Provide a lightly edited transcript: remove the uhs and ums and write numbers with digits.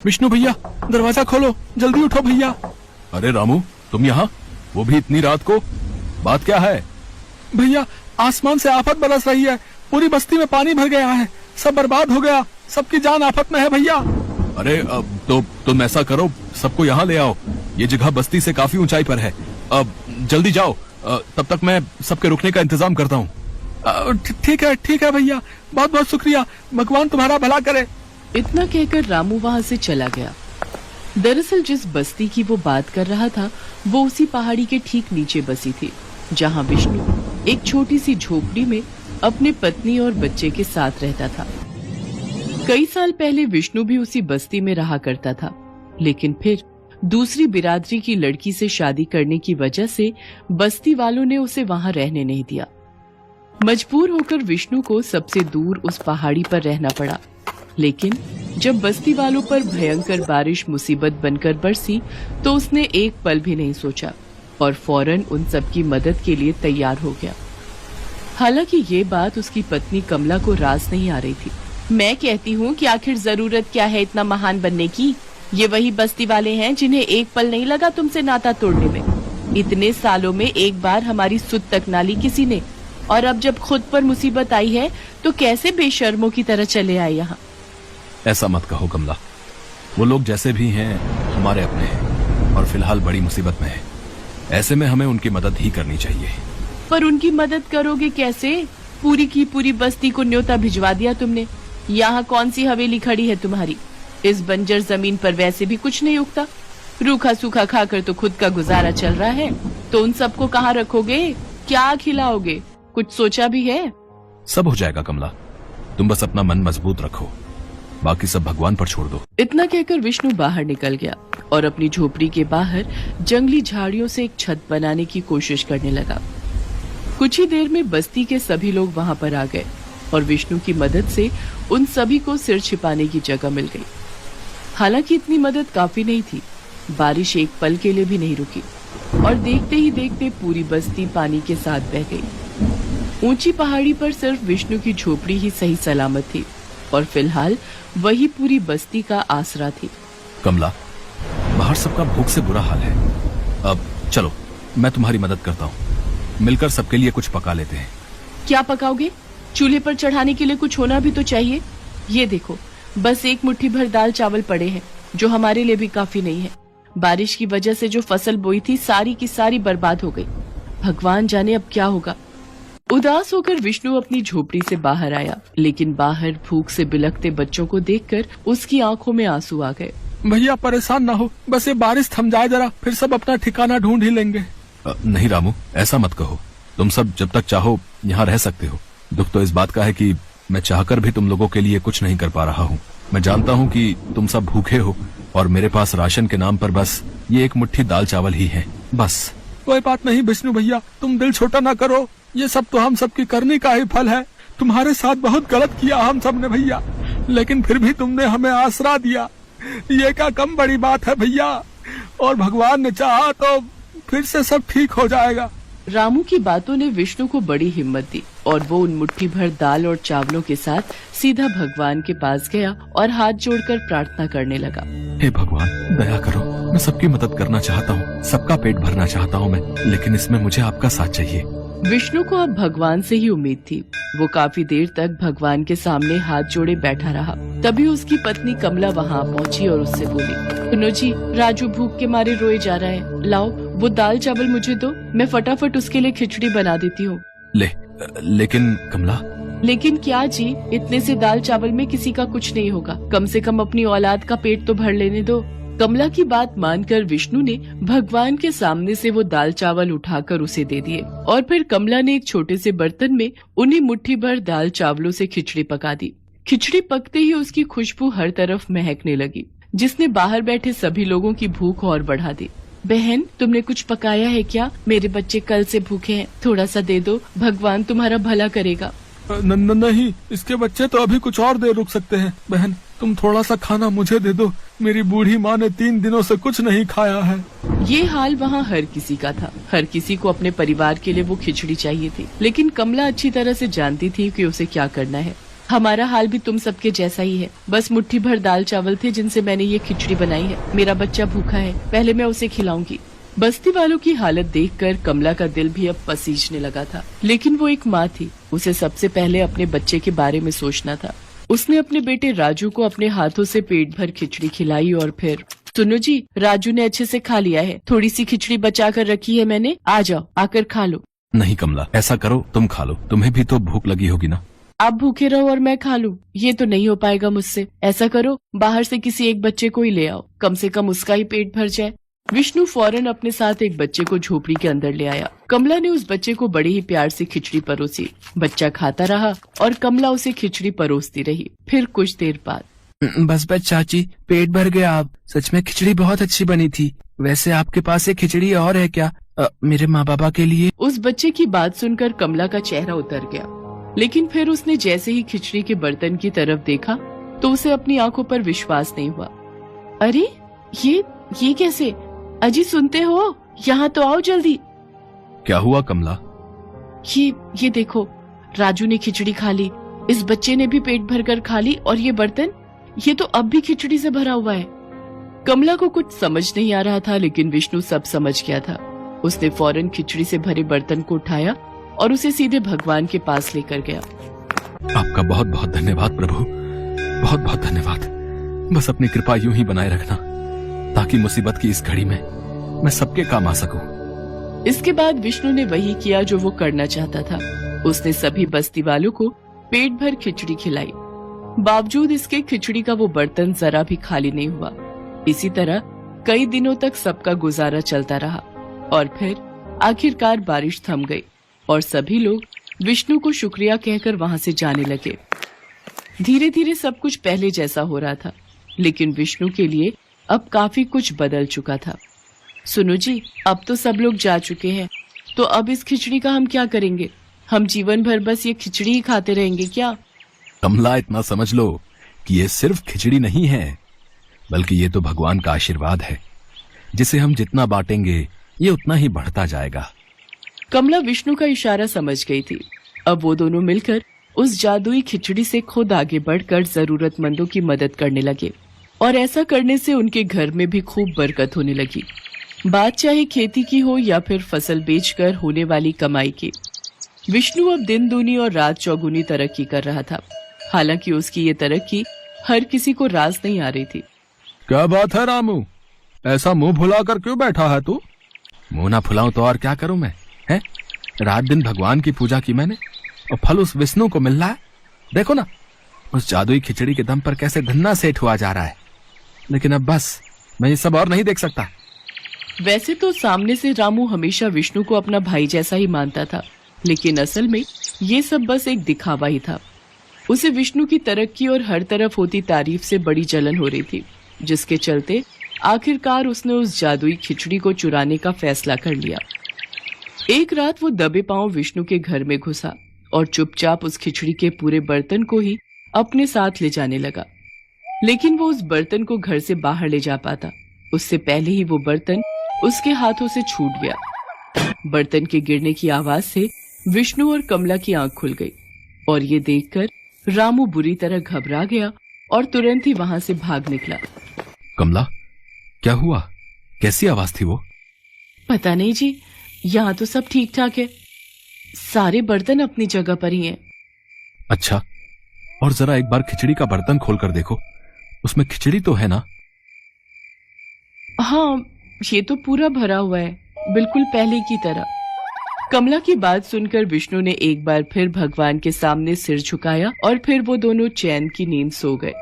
विष्णु भैया, दरवाजा खोलो, जल्दी उठो भैया। अरे रामू, तुम यहाँ, वो भी इतनी रात को? बात क्या है? भैया, आसमान से आफत बरस रही है, पूरी बस्ती में पानी भर गया है, सब बर्बाद हो गया, सबकी जान आफत में है भैया। अरे तो तुम ऐसा करो, सबको यहाँ ले आओ, ये जगह बस्ती से काफी ऊंचाई पर है। अब जल्दी जाओ, तब तक मैं सबके रुकने का इंतजाम करता हूँ। ठीक है भैया, बहुत बहुत शुक्रिया, भगवान तुम्हारा भला करे। इतना कहकर रामू वहाँ से चला गया। दरअसल जिस बस्ती की वो बात कर रहा था वो उसी पहाड़ी के ठीक नीचे बसी थी, जहाँ विष्णु एक छोटी सी झोपड़ी में अपने पत्नी और बच्चे के साथ रहता था। कई साल पहले विष्णु भी उसी बस्ती में रहा करता था, लेकिन फिर दूसरी बिरादरी की लड़की से शादी करने की वजह से बस्ती वालों ने उसे वहाँ रहने नहीं दिया। मजबूर होकर विष्णु को सबसे दूर उस पहाड़ी पर रहना पड़ा। लेकिन जब बस्ती वालों पर भयंकर बारिश मुसीबत बनकर बरसी तो उसने एक पल भी नहीं सोचा और फौरन उन सब की मदद के लिए तैयार हो गया। हालांकि ये बात उसकी पत्नी कमला को रास नहीं आ रही थी। मैं कहती हूँ कि आखिर जरूरत क्या है इतना महान बनने की? ये वही बस्ती वाले हैं जिन्हें एक पल नहीं लगा तुमसे नाता तोड़ने में। इतने सालों में एक बार हमारी सुध तक ना ली किसी ने, और अब जब खुद पर मुसीबत आई है तो कैसे बेशर्मों की तरह चले आए यहाँ। ऐसा मत कहो कमला, वो लोग जैसे भी हैं हमारे अपने हैं और फिलहाल बड़ी मुसीबत में हैं। ऐसे में हमें उनकी मदद ही करनी चाहिए। पर उनकी मदद करोगे कैसे? पूरी की पूरी बस्ती को न्योता भिजवा दिया तुमने। यहाँ कौन सी हवेली खड़ी है तुम्हारी? इस बंजर जमीन पर वैसे भी कुछ नहीं उगता। रूखा सूखा खाकर तो खुद का गुजारा चल रहा है, तो उन सबको कहाँ रखोगे? क्या खिलाओगे? कुछ सोचा भी है? सब हो जाएगा कमला, तुम बस अपना मन मजबूत रखो, बाकी सब भगवान पर छोड़ दो। इतना कहकर विष्णु बाहर निकल गया और अपनी झोपड़ी के बाहर जंगली झाड़ियों से एक छत बनाने की कोशिश करने लगा। कुछ ही देर में बस्ती के सभी लोग वहां पर आ गए और विष्णु की मदद से उन सभी को सिर छिपाने की जगह मिल गई। हालांकि इतनी मदद काफी नहीं थी, बारिश एक पल के लिए भी नहीं रुकी और देखते ही देखते पूरी बस्ती पानी के साथ बह गई। ऊंची पहाड़ी पर सिर्फ विष्णु की झोपड़ी ही सही सलामत थी और फिलहाल वही पूरी बस्ती का आसरा थी। कमला, बाहर सबका भूख से बुरा हाल है। अब चलो, मैं तुम्हारी मदद करता हूँ, मिलकर सबके लिए कुछ पका लेते हैं। क्या पकाओगे? चूल्हे पर चढ़ाने के लिए कुछ होना भी तो चाहिए। ये देखो, बस एक मुट्ठी भर दाल चावल पड़े हैं, जो हमारे लिए भी काफी नहीं है। बारिश की वजह से जो फसल बोई थी सारी की सारी बर्बाद हो गई। भगवान जाने अब क्या होगा। उदास होकर विष्णु अपनी झोपड़ी से बाहर आया, लेकिन बाहर भूख से बिलखते बच्चों को देखकर उसकी आंखों में आंसू आ गए। भैया परेशान ना हो, बस ये बारिश थम जाए जरा, फिर सब अपना ठिकाना ढूंढ ही लेंगे। नहीं रामू, ऐसा मत कहो, तुम सब जब तक चाहो यहाँ रह सकते हो। दुख तो इस बात का है कि मैं चाहकर भी तुम लोगों के लिए कुछ नहीं कर पा रहा हूँ। मैं जानता हूँ कि तुम सब भूखे हो और मेरे पास राशन के नाम पर बस ये एक मुट्ठी दाल चावल ही है, बस। कोई बात नहीं विष्णु भैया, तुम दिल छोटा ना करो, ये सब तो हम सबकी करनी का ही फल है। तुम्हारे साथ बहुत गलत किया हम सब ने भैया, लेकिन फिर भी तुमने हमें आसरा दिया, ये क्या कम बड़ी बात है भैया। और भगवान ने चाहा तो फिर से सब ठीक हो जाएगा। रामू की बातों ने विष्णु को बड़ी हिम्मत दी और वो उन मुट्ठी भर दाल और चावलों के साथ सीधा भगवान के पास गया और हाथ जोड़कर प्रार्थना करने लगा। हे भगवान, दया करो, मैं सबकी मदद करना चाहता हूँ, सबका पेट भरना चाहता हूँ मैं, लेकिन इसमें मुझे आपका साथ चाहिए। विष्णु को अब भगवान से ही उम्मीद थी। वो काफी देर तक भगवान के सामने हाथ जोड़े बैठा रहा। तभी उसकी पत्नी कमला वहाँ पहुँची और उससे बोली, सुनो जी, राजू भूख के मारे रोए जा रहा है, लाओ वो दाल चावल मुझे दो, मैं फटाफट उसके लिए खिचड़ी बना देती हूँ। लेकिन कमला। लेकिन क्या जी, इतने से दाल चावल में किसी का कुछ नहीं होगा, कम से कम अपनी औलाद का पेट तो भर लेने दो। कमला की बात मानकर विष्णु ने भगवान के सामने से वो दाल चावल उठाकर उसे दे दिए और फिर कमला ने एक छोटे से बर्तन में उन्हीं मुट्ठी भर दाल चावलों से खिचड़ी पका दी। खिचड़ी पकते ही उसकी खुशबू हर तरफ महकने लगी, जिसने बाहर बैठे सभी लोगों की भूख और बढ़ा दी। बहन, तुमने कुछ पकाया है क्या? मेरे बच्चे कल से भूखे हैं, थोड़ा सा दे दो, भगवान तुम्हारा भला करेगा। नहीं, इसके बच्चे तो अभी कुछ और देर रुक सकते हैं। बहन, तुम थोड़ा सा खाना मुझे दे दो, मेरी बूढ़ी माँ ने 3 दिनों से कुछ नहीं खाया है। ये हाल वहाँ हर किसी का था। हर किसी को अपने परिवार के लिए वो खिचड़ी चाहिए थी, लेकिन कमला अच्छी तरह से जानती थी कि उसे क्या करना है। हमारा हाल भी तुम सबके जैसा ही है। बस मुट्ठी भर दाल चावल थे जिनसे मैंने ये खिचड़ी बनाई है। मेरा बच्चा भूखा है, पहले मैं उसे खिलाऊंगी। बस्ती वालों की हालत देखकर कमला का दिल भी अब पसीजने लगा था, लेकिन वो एक माँ थी, उसे सबसे पहले अपने बच्चे के बारे में सोचना था। उसने अपने बेटे राजू को अपने हाथों से पेट भर खिचड़ी खिलाई और फिर, सुनो जी, राजू ने अच्छे से खा लिया है, थोड़ी सी खिचड़ी बचा कर रखी है मैंने, आ जाओ आकर खा लो। नहीं कमला, ऐसा करो, तुम खा लो, तुम्हें भी तो भूख लगी होगी ना। आप भूखे रहो और मैं खा लूं, ये तो नहीं हो पाएगा मुझसे। ऐसा करो, बाहर से किसी एक बच्चे को ही ले आओ, कम से कम उसका ही पेट भर जाए। विष्णु फौरन अपने साथ एक बच्चे को झोपड़ी के अंदर ले आया। कमला ने उस बच्चे को बड़े ही प्यार से खिचड़ी परोसी। बच्चा खाता रहा और कमला उसे खिचड़ी परोसती रही। फिर कुछ देर बाद, बस चाची, पेट भर गया अब। सच में खिचड़ी बहुत अच्छी बनी थी। वैसे आपके पास एक खिचड़ी और है क्या, मेरे माँ बाबा के लिए? उस बच्चे की बात सुनकर कमला का चेहरा उतर गया, लेकिन फिर उसने जैसे ही खिचड़ी के बर्तन की तरफ देखा तो उसे अपनी आंखों पर विश्वास नहीं हुआ। अरे ये कैसे? अजी सुनते हो, यहाँ तो आओ जल्दी। क्या हुआ कमला? ये देखो, राजू ने खिचड़ी खा ली, इस बच्चे ने भी पेट भर कर खा ली, और ये बर्तन, ये तो अब भी खिचड़ी से भरा हुआ है। कमला को कुछ समझ नहीं आ रहा था, लेकिन विष्णु सब समझ गया था। उसने फौरन खिचड़ी से भरे बर्तन को उठाया और उसे सीधे भगवान के पास लेकर गया। आपका बहुत बहुत धन्यवाद प्रभु, बहुत बहुत धन्यवाद। बस अपनी कृपा यूं ही बनाए रखना, ताकि मुसीबत की इस घड़ी में मैं सबके काम आ सकूं। इसके बाद विष्णु ने वही किया जो वो करना चाहता था। उसने सभी बस्ती वालों को पेट भर खिचड़ी खिलाई। बावजूद इसके खिचड़ी का वो बर्तन जरा भी खाली नहीं हुआ। इसी तरह कई दिनों तक सबका गुजारा चलता रहा और फिर आखिरकार बारिश थम गई और सभी लोग विष्णु को शुक्रिया कहकर वहां से जाने लगे। धीरे धीरे सब कुछ पहले जैसा हो रहा था, लेकिन विष्णु के लिए अब काफी कुछ बदल चुका था। सुनो जी, अब तो सब लोग जा चुके हैं, तो अब इस खिचड़ी का हम क्या करेंगे? हम जीवन भर बस ये खिचड़ी ही खाते रहेंगे क्या? कमला, इतना समझ लो कि ये सिर्फ खिचड़ी नहीं है, बल्कि ये तो भगवान का आशीर्वाद है, जिसे हम जितना बांटेंगे ये उतना ही बढ़ता जाएगा। कमला विष्णु का इशारा समझ गई थी। अब वो दोनों मिलकर उस जादुई खिचड़ी से खुद आगे बढ़कर जरूरतमंदों की मदद करने लगे, और ऐसा करने से उनके घर में भी खूब बरकत होने लगी। बात चाहे खेती की हो या फिर फसल बेचकर होने वाली कमाई की। विष्णु अब दिन दूनी और रात चौगुनी तरक्की कर रहा था। हालांकि उसकी ये तरक्की हर किसी को रास नहीं आ रही थी। क्या बात है रामू, ऐसा मुंह फुलाकर क्यों बैठा है तू? मुंह ना फुलाऊं तो और क्या करूं मैं, हैं? रात दिन भगवान की पूजा की मैंने, और फल उस विष्णु को मिल रहा है। देखो ना, उस जादुई खिचड़ी के दम पर कैसे धन्ना सेठ हुआ जा रहा है। लेकिन अब बस, मैं ये सब और नहीं देख सकता। वैसे तो सामने से रामू हमेशा विष्णु को अपना भाई जैसा ही मानता था, लेकिन असल में ये सब बस एक दिखावा ही था। उसे विष्णु की तरक्की और हर तरफ होती तारीफ से बड़ी जलन हो रही थी, जिसके चलते आखिरकार उसने उस जादुई खिचड़ी को चुराने का फैसला कर लिया। एक रात वो दबे पांव विष्णु के घर में घुसा और चुपचाप उस खिचड़ी के पूरे बर्तन को ही अपने साथ ले जाने लगा। लेकिन वो उस बर्तन को घर से बाहर ले जा पाता, उससे पहले ही वो बर्तन उसके हाथों से छूट गया। बर्तन के गिरने की आवाज से विष्णु और कमला की आंख खुल गई, और ये देखकर रामू बुरी तरह घबरा गया और तुरंत ही वहां से भाग निकला। कमला, क्या हुआ? कैसी आवाज थी वो? पता नहीं जी, यहाँ तो सब ठीक ठाक है, सारे बर्तन अपनी जगह पर ही हैं। अच्छा, और जरा एक बार खिचड़ी का बर्तन खोलकर देखो, उसमें खिचड़ी तो है ना? हाँ, ये तो पूरा भरा हुआ है, बिल्कुल पहले की तरह। कमला की बात सुनकर विष्णु ने एक बार फिर भगवान के सामने सिर झुकाया और फिर वो दोनों चैन की नींद सो गए।